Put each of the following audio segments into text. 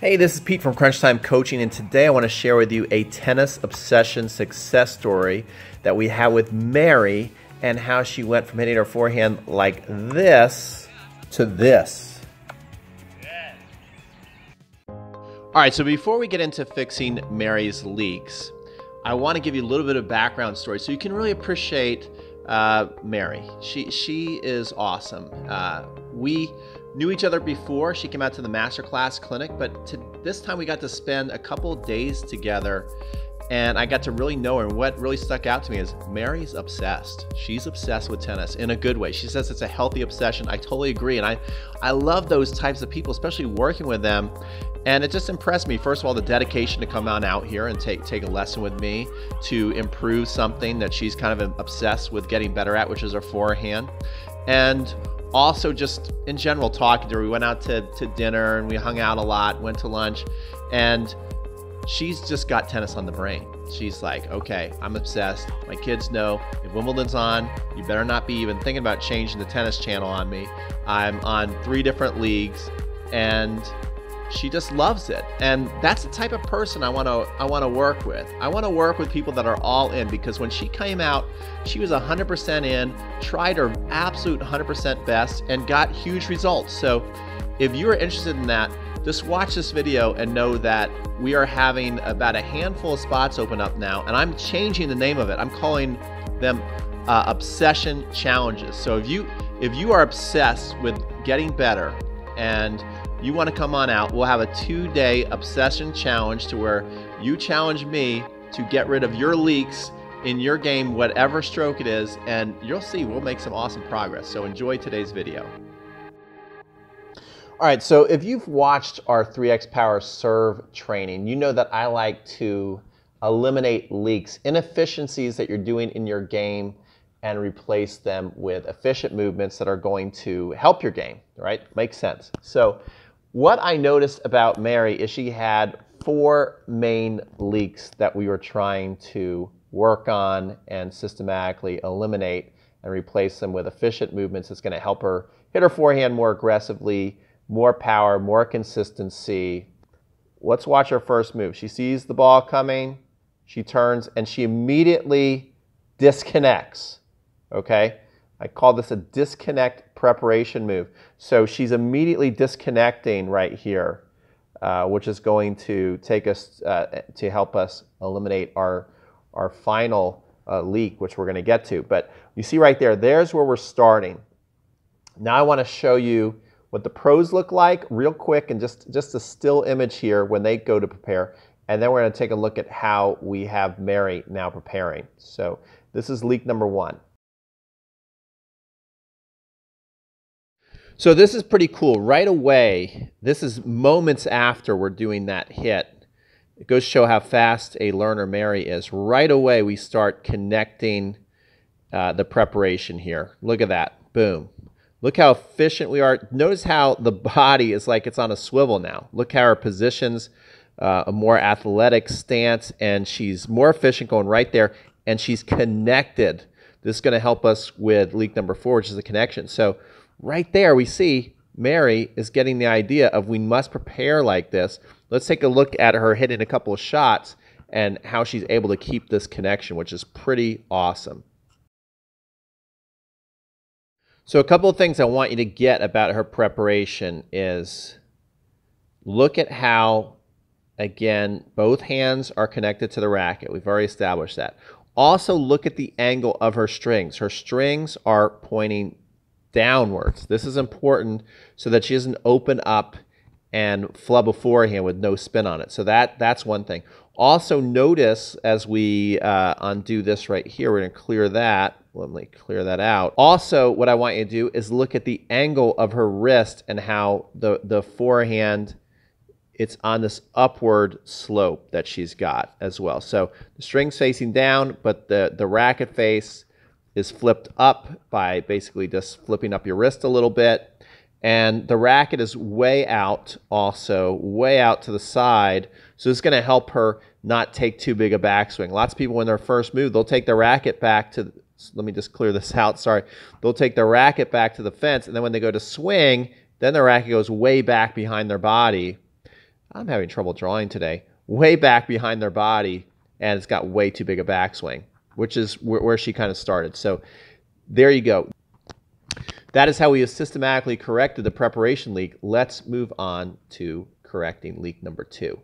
Hey, this is Pete from Crunch Time Coaching, and today I want to share with you a tennis obsession success story that we had with Mary and how she went from hitting her forehand like this to this. All right, so before we get into fixing Mary's leaks, I want to give you a little bit of background story so you can really appreciate Mary. She is awesome. We knew each other before she came out to the masterclass clinic, but this time we got to spend a couple days together and I got to really know her. And what really stuck out to me is Mary's obsessed. She's obsessed with tennis in a good way. She says it's a healthy obsession. I totally agree. And I love those types of people, especially working with them. And it just impressed me, first of all, the dedication to come on out here and take a lesson with me to improve something that she's kind of obsessed with getting better at, which is her forehand. And also just in general talking to her. We went out to dinner and we hung out a lot, went to lunch, and she's just got tennis on the brain. She's like, okay, I'm obsessed. My kids know if Wimbledon's on, you better not be even thinking about changing the tennis channel on me. I'm on 3 different leagues, and she just loves it. And that's the type of person I want to work with. I want to work with people that are all in, because when she came out, she was 100% in, tried her absolute 100% best, and got huge results. So if you're interested in that, just watch this video and know that we are having about a handful of spots open up now, and I'm changing the name of it. I'm calling them Obsession Challenges. So if you are obsessed with getting better and you want to come on out, we'll have a 2-day obsession challenge to where you challenge me to get rid of your leaks in your game, whatever stroke it is, and you'll see we'll make some awesome progress. So enjoy today's video. All right, so if you've watched our 3x Power serve training, you know that I like to eliminate leaks, inefficiencies that you're doing in your game, and replace them with efficient movements that are going to help your game, right? Makes sense. So what I noticed about Mary is she had 4 main leaks that we were trying to work on and systematically eliminate and replace them with efficient movements that's going to help her hit her forehand more aggressively, more power, more consistency. Let's watch her first move. She sees the ball coming, she turns, and she immediately disconnects. Okay? I call this a disconnect preparation move. So she's immediately disconnecting right here, which is going to take us to help us eliminate our final leak, which we're going to get to. But you see right there, there's where we're starting. Now I want to show you what the pros look like real quick, and just a still image here when they go to prepare. And then we're going to take a look at how we have Mary now preparing. So this is leak number 1. So this is pretty cool. Right away, this is moments after we're doing that hit. It goes to show how fast a learner Mary is. Right away, we start connecting the preparation here. Look at that. Boom. Look how efficient we are. Notice how the body is like it's on a swivel now. Look how her positions a more athletic stance, and she's more efficient going right there, and she's connected. This is going to help us with leak number 4, which is the connection. So right there, we see Mary is getting the idea of we must prepare like this. Let's take a look at her hitting a couple of shots and how she's able to keep this connection, which is pretty awesome. So a couple of things I want you to get about her preparation is look at how, again, both hands are connected to the racket. We've already established that. Also, look at the angle of her strings. Her strings are pointing downwards. This is important so that she doesn't open up and flub a forehand with no spin on it. So that's one thing. Also notice as we undo this right here, we're going to clear that. Let me clear that out. Also, what I want you to do is look at the angle of her wrist and how the forehand, it's on this upward slope that she's got as well. So the string's facing down, but the racket face is flipped up by basically just flipping up your wrist a little bit. And the racket is way out also, way out to the side. So it's going to help her not take too big a backswing. Lots of people, when their first move, they'll take their racket back to, let me just clear this out, sorry. They'll take their racket back to the fence, and then when they go to swing, then the racket goes way back behind their body. I'm having trouble drawing today, way back behind their body, and it's got way too big a backswing, which is where she kind of started. So there you go. That is how we have systematically corrected the preparation leak. Let's move on to correcting leak number 2.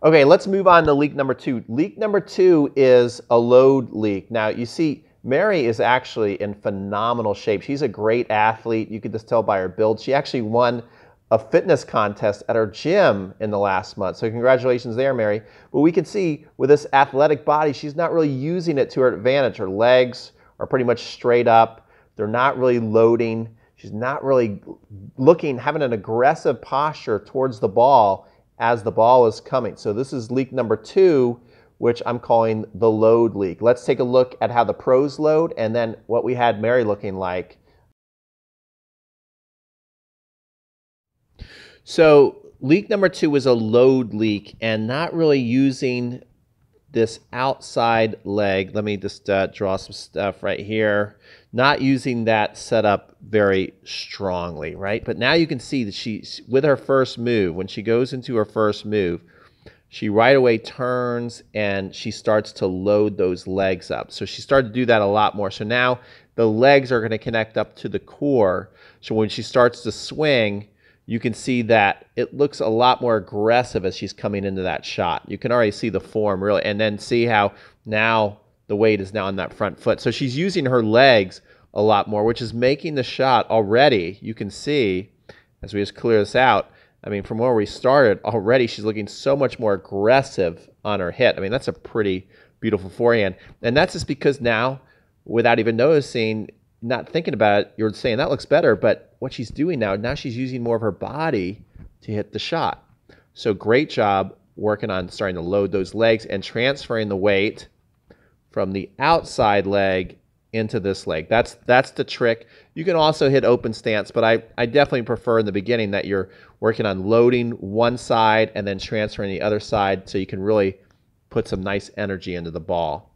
Okay, let's move on to leak number 2. Leak number 2 is a load leak. Now, you see, Mary is actually in phenomenal shape. She's a great athlete. You could just tell by her build. She actually won a fitness contest at our gym in the last month. So congratulations there, Mary. But we can see with this athletic body, she's not really using it to her advantage. Her legs are pretty much straight up. They're not really loading. She's not really having an aggressive posture towards the ball as the ball is coming. So this is leak number 2, which I'm calling the load leak. Let's take a look at how the pros load and then what we had Mary looking like. So leak number 2 was a load leak and not really using this outside leg. Let me just draw some stuff right here. Not using that setup very strongly, right? But now you can see that she's, with her first move, when she goes into her first move, she right away turns and she starts to load those legs up. So she started to do that a lot more. So now the legs are going to connect up to the core. So when she starts to swing, you can see that it looks a lot more aggressive as she's coming into that shot. You can already see the form really, and then see how now the weight is now on that front foot. So she's using her legs a lot more, which is making the shot already. You can see, as we just clear this out, I mean, from where we started, already she's looking so much more aggressive on her hit. I mean, that's a pretty beautiful forehand. And that's just because now, without even noticing, not thinking about it, you're saying that looks better, but what she's doing now she's using more of her body to hit the shot. So great job working on starting to load those legs and transferring the weight from the outside leg into this leg. That's the trick. You can also hit open stance, but I definitely prefer in the beginning that you're working on loading one side and then transferring the other side so you can really put some nice energy into the ball.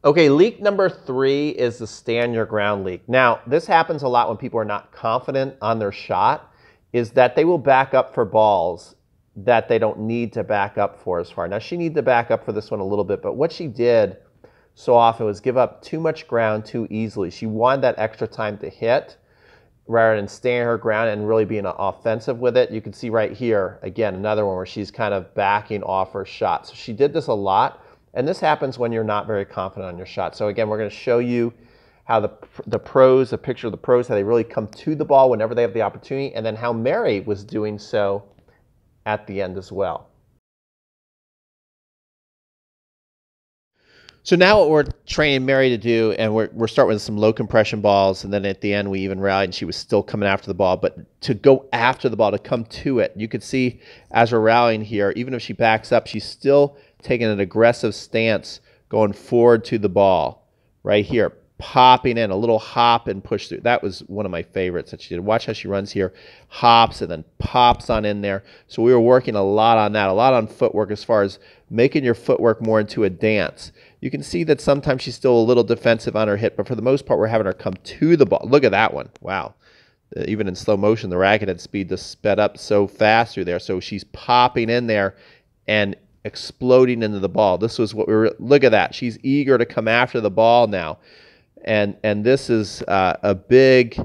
Okay, leak number 3 is the stand your ground leak. Now, this happens a lot when people are not confident on their shot, is that they will back up for balls that they don't need to back up for as far. Now, she needed to back up for this one a little bit, but what she did so often was give up too much ground too easily. She wanted that extra time to hit rather than staying her ground and really being offensive with it. You can see right here, again, another one where she's kind of backing off her shot. So she did this a lot, and this happens when you're not very confident on your shot. So again, we're going to show you how the pros, a picture of the pros, how they really come to the ball whenever they have the opportunity, and then how Mary was doing so at the end as well. So now what we're training Mary to do, and we're starting with some low compression balls, and then at the end we even rallied and she was still coming after the ball, but to go after the ball, to come to it. You can see as we're rallying here, even if she backs up, she's still taking an aggressive stance going forward to the ball. Right here, popping in, a little hop and push through. That was one of my favorites that she did. Watch how she runs here, hops and then pops on in there. So we were working a lot on that, a lot on footwork as far as making your footwork more into a dance. You can see that sometimes she's still a little defensive on her hit, but for the most part, we're having her come to the ball. Look at that one. Wow. Even in slow motion, the racket had speed to sped up so fast through there. So she's popping in there and exploding into the ball. This was what we were, look at that. She's eager to come after the ball now. And this is a big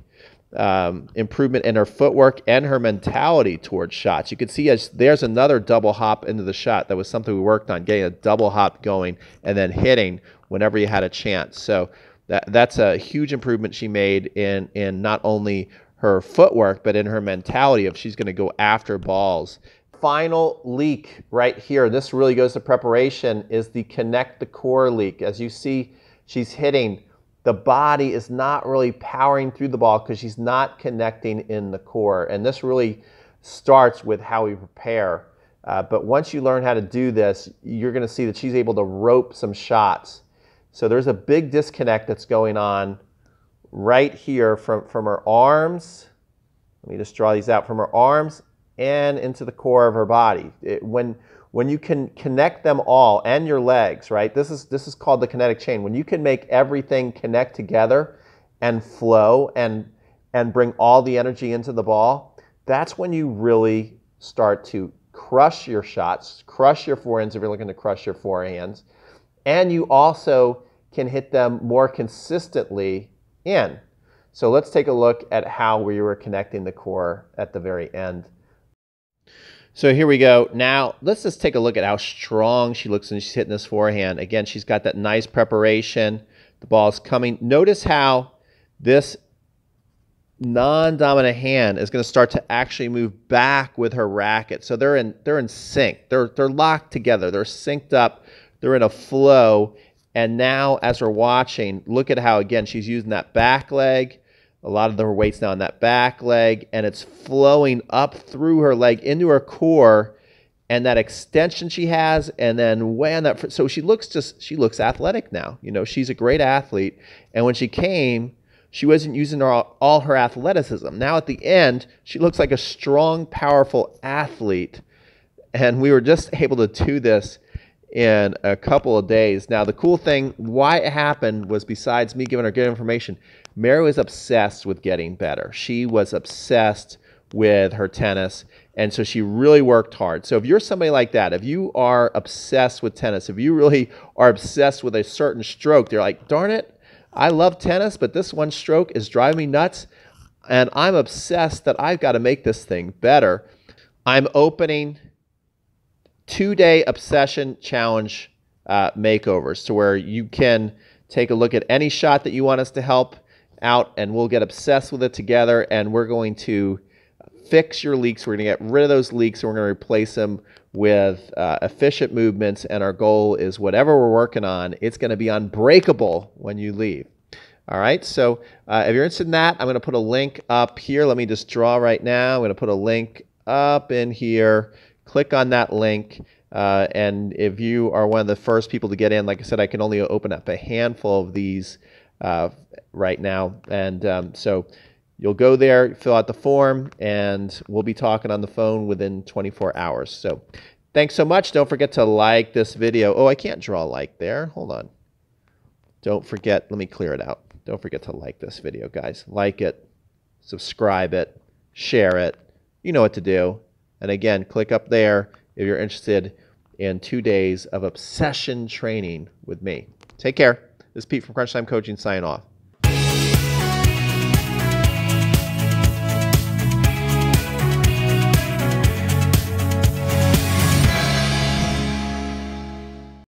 improvement in her footwork and her mentality towards shots. You can see as there's another double hop into the shot. That was something we worked on, getting a double hop going and then hitting whenever you had a chance. So that's a huge improvement she made in not only her footwork, but in her mentality of she's going to go after balls. Final leak right here, this really goes to preparation, is the connect the core leak. As you see, she's hitting. The body is not really powering through the ball because she's not connecting in the core. And this really starts with how we prepare. But once you learn how to do this, you're going to see that she's able to rope some shots. So there's a big disconnect that's going on right here from her arms. Let me just draw these out, from her arms and into the core of her body. When you can connect them all and your legs, right? This is called the kinetic chain. When you can make everything connect together and flow and bring all the energy into the ball, that's when you really start to crush your shots, crush your forehands if you're looking to crush your forehands. And you also can hit them more consistently in. So let's take a look at how we were connecting the core at the very end. So here we go. Now, let's just take a look at how strong she looks when she's hitting this forehand. Again, she's got that nice preparation. The ball's coming. Notice how this non-dominant hand is going to start to actually move back with her racket. So they're in sync. They're locked together. They're synced up. They're in a flow. And now, as we're watching, look at how, again, she's using that back leg. A lot of her weight's now on that back leg, and it's flowing up through her leg into her core, and that extension she has, and then way on that. So she looks athletic now. You know, she's a great athlete. And when she came, she wasn't using all her athleticism. Now at the end, she looks like a strong, powerful athlete. And we were just able to do this in a couple of days. Now, the cool thing, why it happened was, besides me giving her good information, Mary was obsessed with getting better. She was obsessed with her tennis, and so she really worked hard. So if you're somebody like that, if you are obsessed with tennis, if you really are obsessed with a certain stroke, they're like, darn it, I love tennis, but this one stroke is driving me nuts, and I'm obsessed that I've got to make this thing better. I'm opening 2-day obsession challenge makeovers, to where you can take a look at any shot that you want us to help out, and we'll get obsessed with it together, and we're going to fix your leaks. We're going to get rid of those leaks, and we're going to replace them with efficient movements, and our goal is whatever we're working on, it's going to be unbreakable when you leave. All right, so if you're interested in that, I'm going to put a link up here. Let me just draw right now. I'm going to put a link up in here. Click on that link, and if you are one of the first people to get in, like I said, I can only open up a handful of these right now, and so you'll go there, fill out the form, and we'll be talking on the phone within 24 hours. So thanks so much. Don't forget to like this video. Oh, I can't draw a like there. Hold on. Don't forget. Let me clear it out. Don't forget to like this video, guys. Like it, subscribe it, share it. You know what to do. And again, click up there if you're interested in 2 days of obsession training with me. Take care. This is Pete from Crunch Time Coaching, signing off.